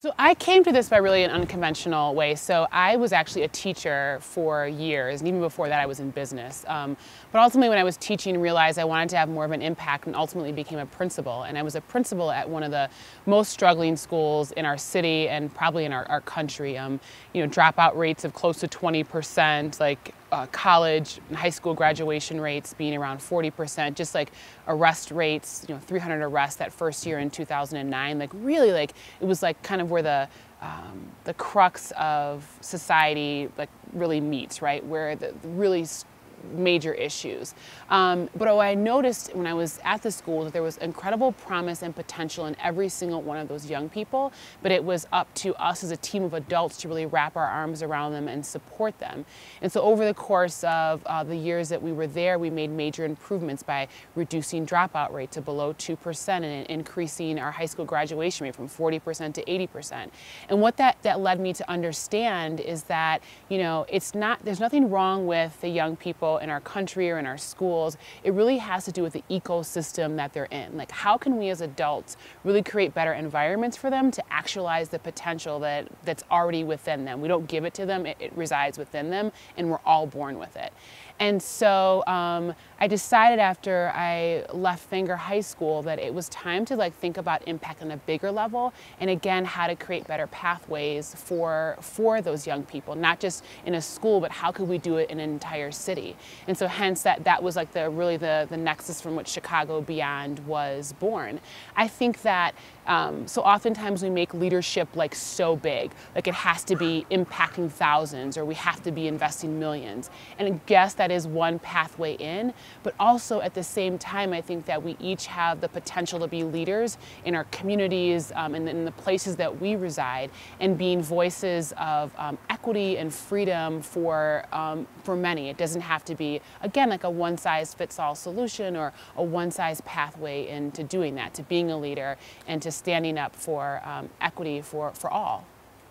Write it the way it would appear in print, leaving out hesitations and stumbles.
So I came to this by really an unconventional way. So I was actually a teacher for years, and even before that I was in business. But ultimately when I was teaching, realized I wanted to have more of an impact and ultimately became a principal. And I was a principal at one of the most struggling schools in our city and probably in our country. Dropout rates of close to 20%, like college and high school graduation rates being around 40%, just like arrest rates, 300 arrests that first year in 2009, like really like, it was like kind of where the crux of society like really meets, right? Where the really major issues. But what I noticed when I was at the school that there was incredible promise and potential in every single one of those young people, but it was up to us as a team of adults to really wrap our arms around them and support them. And so over the course of the years that we were there, we made major improvements by reducing dropout rate to below 2% and increasing our high school graduation rate from 40% to 80%. And what that led me to understand is that, there's nothing wrong with the young people in our country or in our schools. It really has to do with the ecosystem that they're in. Like, how can we as adults really create better environments for them to actualize the potential that's already within them? We don't give it to them, it resides within them, and we're all born with it. And so I decided after I left Fenger High School that it was time to think about impact on a bigger level, and again, how to create better pathways for those young people, not just in a school, but how could we do it in an entire city? And so hence that was like the nexus from which Chicago Beyond was born. I think that so oftentimes we make leadership so big, like it has to be impacting thousands or we have to be investing millions. And I guess that is one pathway in, but also at the same time, I think that we each have the potential to be leaders in our communities and in the places that we reside, and being voices of equity and freedom for many. It doesn't have to be, again, like a one-size-fits-all solution or a one-size pathway into doing that, to being a leader and to standing up for equity for all.